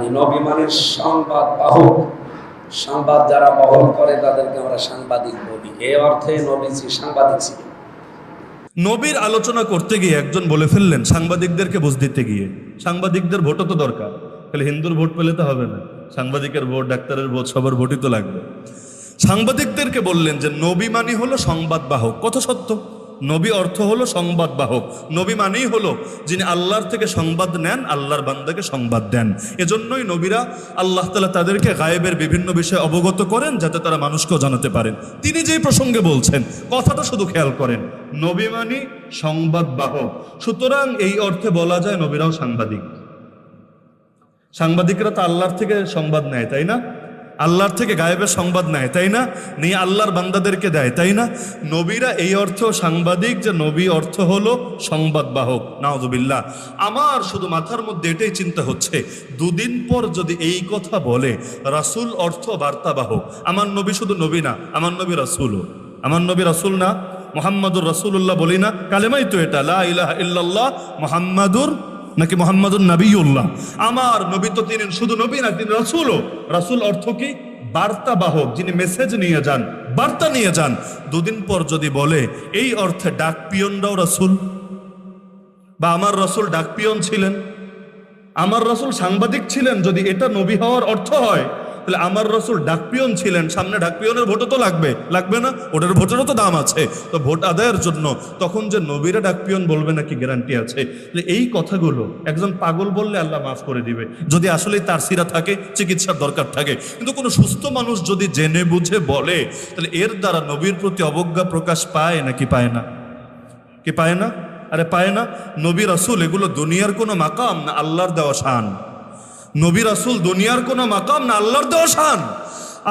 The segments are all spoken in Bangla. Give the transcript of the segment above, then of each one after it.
মানি, নবী মানির সংবাদ বাহক। সংবাদ যারা বহন করে তাদেরকে আমরা সাংবাদিক বলি। এই অর্থে নবীজি সাংবাদিক ছিলেন। নবীর আলোচনা করতে গিয়ে একজন বলে ফেললেন সাংবাদিকদেরকে বুঝ দিতে গিয়ে, সাংবাদিকদের ভোটও তো দরকার, তাহলে হিন্দুর ভোট পেলে তো হবে না, সাংবাদিকের ভোট, ডাক্তারের ভোট, সবার ভোটই তো লাগবে। সাংবাদিকদেরকে বললেন যে নবী মানি হলো সংবাদ বাহক। কত সত্য! নবী অর্থ হলো সংবাদ বাহক। নবী মানেই হলো যিনি আল্লাহর থেকে সংবাদ নেন, আল্লাহর বান্দাকে সংবাদ দেন। এজন্যই নবীরা আল্লাহ তাআলা তাদেরকে গায়েবের বিভিন্ন বিষয়ে অবগত করেন যাতে তারা মানুষকেও জানাতে পারেন। তিনি যেই প্রসঙ্গে বলছেন কথাটা শুধু খেয়াল করেন, নবী মানি সংবাদ বাহক। সুতরাং এই অর্থে বলা যায় নবীরাও সাংবাদিক। সাংবাদিকরা তো আল্লাহর থেকে সংবাদ নেয়, তাই না? আল্লাহর থেকে গায়েবের সংবাদ নেয়, তাই না? নিয়ে আল্লাহর বান্দাদেরকে দেয়, তাই না? নবীরা এই অর্থেও সাংবাদিক, যে নবী অর্থ হলো সংবাদ বাহক। নাউযুবিল্লাহ। আমার শুধু মাথার মধ্যে এটাই চিন্তা হচ্ছে, দুদিন পর যদি এই কথা বলে রাসূল অর্থ বার্তাবাহক, আমার নবী শুধু নবী না, আমার নবী রাসূলও। আমার নবী রাসূল না, মুহাম্মাদুর রাসূলুল্লাহ বলি না? কালেমাই তো এটা, লা ইলাহা ইল্লাল্লাহ মুহাম্মাদুর, নাকি মুহাম্মাদুন নবিয়ুল্লাহ। আমার নবী তো তিনি শুধু নবী না, তিনি রাসূলও। রাসূল অর্থ কি? বার্তাবাহক, যিনি মেসেজ নিয়ে যান, বার্তা নিয়ে যান। দুদিন পর যদি বলে এই অর্থে ডাক পিয়নরাও রাসূল, বা আমার রাসূল ডাক পিয়ন ছিলেন, আমার রাসূল সাংবাদিক ছিলেন, যদি এটা নবী হওয়ার অর্থ হয়, তাহলে আমার রাসূল ডাকপিয়ন ছিলেন, সামনে ডাকপিয়নের ভোটও তো লাগবে, লাগবে না? ওটার ভোটেরও তো দাম আছে। তো ভোট আদায়ের জন্য তখন যে নবীরা ডাকপিয়ন বলবে নাকি গ্যারান্টি আছে? এই কথাগুলো একজন পাগল বললে আল্লাহ মাফ করে দিবে, যদি আসলে তার সিরা থাকে, চিকিৎসার দরকার থাকে। কিন্তু কোনো সুস্থ মানুষ যদি জেনে বুঝে বলে, তাহলে এর দ্বারা নবীর প্রতি অবজ্ঞা প্রকাশ পায় নাকি পায় না? কি পায় না? আরে পায় না। নবী রাসূল এগুলো দুনিয়ার কোনো মাকাম না আল্লাহর দেওয়া শান? নবী রাসূল দুনিয়ার কোনো মাকাম না আল্লাহর দেওয়া শান?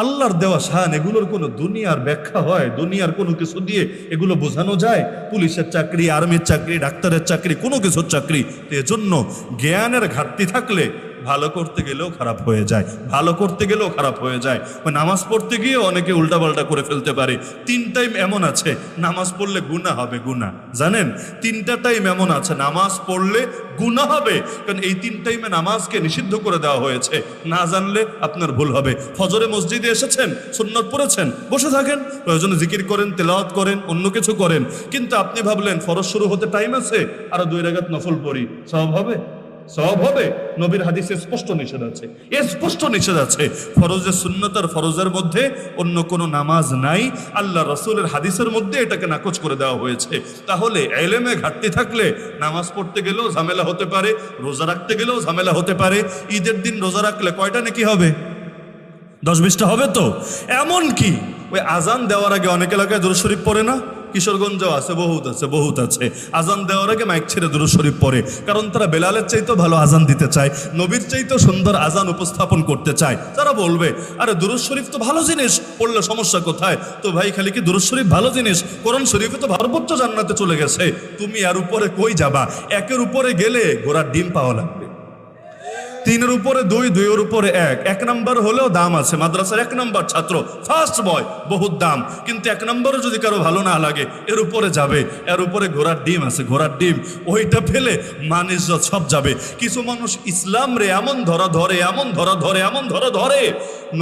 আল্লাহর দেওয়া শান, এগুলোর কোনো দুনিয়ার ব্যাখ্যা হয়? দুনিয়ার কোনো কিছু দিয়ে এগুলো বোঝানো যায়? পুলিশের চাকরি, আর্মির চাকরি, ডাক্তারের চাকরি, কোনো কিছুর চাকরি। তো এজন্য জ্ঞানের ঘাটতি থাকলে ভালো করতে গেলেও খারাপ হয়ে যায়, ভালো করতে গেলেও খারাপ হয়ে যায়। ওই নামাজ পড়তে গিয়ে অনেকে উল্টাপাল্টা করে ফেলতে পারে। 3 টাইম এমন আছে নামাজ পড়লে গুনাহ হবে, গুনাহ। জানেন 3টা টাইম এমন আছে নামাজ পড়লে গুনাহ হবে, কারণ এই 3 টাইমে নামাজকে নিষিদ্ধ করে দেওয়া হয়েছে। না জানলে আপনার ভুল হবে। ফজরে মসজিদে এসেছেন, সুন্নত পড়েছেন, বসে থাকেন, প্রয়োজনে জিকির করেন, তেলাওয়াত করেন, অন্য কিছু করেন। কিন্তু আপনি ভাবলেন ফরজ শুরু হতে টাইম আছে, আর 2 রাকাত নফল পড়ি, সওয়াব হবে? সওয়াব হবে? নবীর হাদিসে স্পষ্ট নিষেধ আছে, স্পষ্ট নিষেধ আছে। ফরজের সুন্নত আর ফরজের মধ্যে অন্য কোনো নামাজ নাই। আল্লাহ রাসূলের হাদিসের মধ্যে এটাকে নাকচ করে দেওয়া হয়েছে। তাহলে ইলমে ঘাটতি থাকলে নামাজ পড়তে গেলেও ঝামেলা হতে পারে, রোজা রাখতে গেলেও ঝামেলা হতে পারে। ঈদের দিন রোজা রাখলে কয়টা নাকি হবে? 10-20টা হবে তো। এমন কি ওই আজান দেওয়ার আগে অনেক এলাকায় দুরূদ শরীফ পড়ে না? কিশোরগঞ্জেও আছে, বহুত আছে, বহুত আছে। আজান দেওয়ার আগে মাইক ছেড়ে দুরূদ শরীফ পড়ে, কারণ তারা বেলালের চাইতেও ভালো আজান দিতে চায়, নবীর চাইতেও সুন্দর আজান উপস্থাপন করতে চায়। তারা বলবে আরে দুরূদ শরীফ তো ভালো জিনিস, পড়লে সমস্যা কোথায়? তো ভাই খালি কি দুরূদ শরীফ ভালো জিনিস? কোরআন শরীফে তো সর্বোচ্চ জান্নাতে চলে গেছে, তুমি এর উপরে কই যাবা? একের উপরে গেলে ঘোড়ার ডিম পাওয়া লাগবে। 3-এর উপরে 2, 2-এর উপরে 1। 1 নাম্বার হলেও দাম আছে। মাদ্রাসার 1 নাম্বার ছাত্র, ফার্স্ট বয়, বহুত দাম। কিন্তু 1 নম্বরও যদি কারো ভালো না লাগে, এর উপরে যাবে, এর উপরে ঘোড়ার ডিম আছে, ঘোড়ার ডিম, ওইটা ফেলে মান ইজ্জত সব যাবে। কিছু মানুষ ইসলাম রে এমন ধরা ধরে, এমন ধরা ধরে, এমন ধরা ধরে,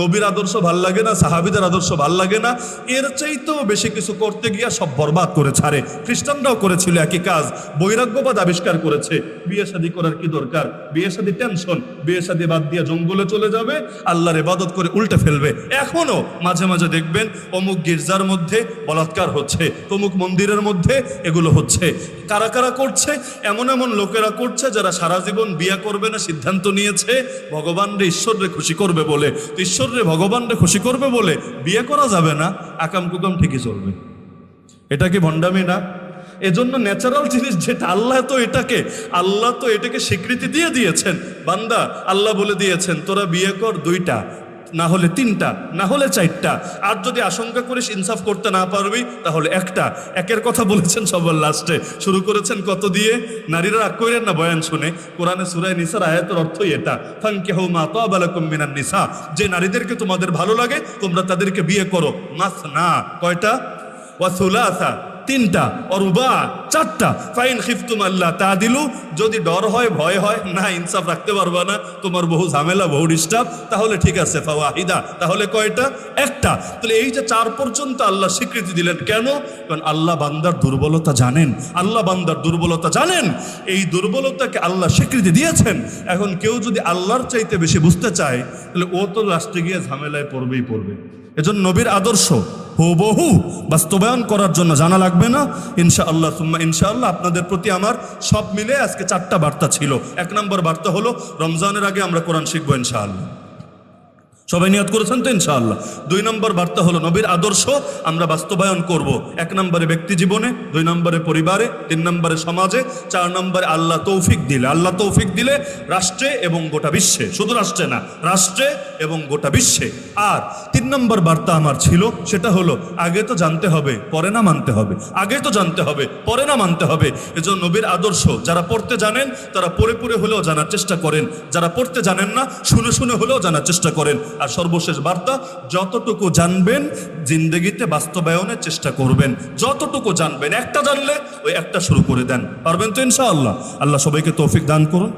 নবীর আদর্শ ভাল লাগে না, সাহাবীদের আদর্শ ভাল লাগে না, এর চাইতেও বেশি কিছু করতে গিয়া সব বরবাদ করে ছাড়ে। খ্রিস্টানরাও করেছিল একই কাজ, বৈরাগ্যবাদ আবিষ্কার করেছে। বিয়ে শাদী করার কি দরকার? বিয়ে শাদী টেনশন, বিয়ে শাদী বাদ দিয়ে জঙ্গলে চলে যাবে, আল্লাহর ইবাদত করে উল্টে ফেলবে। এখনো মাঝে মাঝে দেখবেন অমুক গির্জার মধ্যে বলাৎকার হচ্ছে, তমুক মন্দিরের মধ্যে এগুলো হচ্ছে। কারা কারা করছে? এমন এমন লোকেরা করছে যারা সারা জীবন বিয়ে করবে না সিদ্ধান্ত নিয়েছে ভগবান রে, ঈশ্বর রে খুশি করবে বলে। তো ঈশ্বর রে, ভগবান রে খুশি করবে বলে বিয়ে করা যাবে না, আকাম কুকাম ঠিকই চলবে। এটা কি ভণ্ডামি না? এজন্য ন্যাচারাল জিনিস যেটা, আল্লাহ তো এটাকে স্বীকৃতি দিয়ে দিয়েছেন। বান্দা, আল্লাহ বলে দিয়েছেন তোরা বিয়ে কর 2টা, না হলে 3টা, না হলে 4টা। আর যদি আশঙ্কা করিস ইনসাফ করতে না পারবি, তাহলে 1টা। 1-এর কথা বলেছেন সবার লাস্টে, শুরু করেছেন কত দিয়ে? নারীরা রাগ করেন না বয়ান শুনে, কোরআনে সূরা নিসার আয়াতের অর্থই এটা, ফানকিহু মা তাবা লাকুম মিনান নিসা, যে নারীদেরকে তোমাদের ভালো লাগে তোমরা তাদেরকে বিয়ে করো। মাসনা, কয়টা? ওয়া সুলাসা, তিনটা, অরুবা চারটা। ফাইন খিফতুম আল্লাহ তাদিলু, যদি ডর হয় ভয় হয় না ইনসাফ রাখতে পারবা না, তোমার বহু ঝামেলা বহু ডিস্টার্ব, তাহলে ঠিক আছে ফাওয়াহিদা, তাহলে কয়টা? একটা। তাহলে এই যে 4 পর্যন্ত আল্লাহ স্বীকৃতি দিলেন কেন? কারণ আল্লাহ বান্দার দুর্বলতা জানেন, আল্লাহ বান্দার দুর্বলতা জানেন, এই দুর্বলতাকে আল্লাহ স্বীকৃতি দিয়েছেন। এখন কেউ যদি আল্লাহর চাইতে বেশি বুঝতে চায় তাহলে ও তো লাস্টে গিয়ে ঝামেলায় পড়বেই পড়বে। এজন্য নবীর আদর্শ হুবহু বাস্তবায়ন করার জন্য জানা লাগবে না? ইনশাআল্লাহ সুম্মা ইনশাআল্লাহ আপনাদের প্রতি আমার সব মিলে আজকে 4টা বার্তা ছিল। 1 নম্বর বার্তা হলো রমজানের আগে আমরা কোরআন শিখবো ইনশাআল্লাহ, সবাই নিয়ত করেছেন তো ইনশাআল্লাহ। 2 নম্বর বার্তা হলো নবীর আদর্শ আমরা বাস্তবায়ন করব। 1 নম্বরে ব্যক্তি জীবনে, 2 নম্বরে পরিবারে, 3 নম্বরে সমাজে, 4 নম্বরে আল্লাহ তৌফিক দিলে, আল্লাহ তৌফিক দিলে রাষ্ট্রে এবং গোটা বিশ্বে, শুধু রাষ্ট্রে না, রাষ্ট্রে এবং গোটা বিশ্বে। আর 3 নম্বর বার্তা আমার ছিল, সেটা হলো আগে তো জানতে হবে পরে না মানতে হবে, আগে তো জানতে হবে পরে না মানতে হবে। এজন্য নবীর আদর্শ যারা পড়তে জানেন তারা পড়ে পড়ে হলেও জানার চেষ্টা করেন, যারা পড়তে জানেন না শুনে শুনে হলেও জানার চেষ্টা করেন। আর সর্বশেষ বার্তা, যতটুকু জানবেন জিন্দেগিতে বাস্তবায়নের চেষ্টা করবেন, যতটুকু জানবেন, একটা জানলে ওই একটা শুরু করে দেন, পারবেন তো ইনশাআল্লাহ। আল্লাহ সবাইকে তৌফিক দান করুন।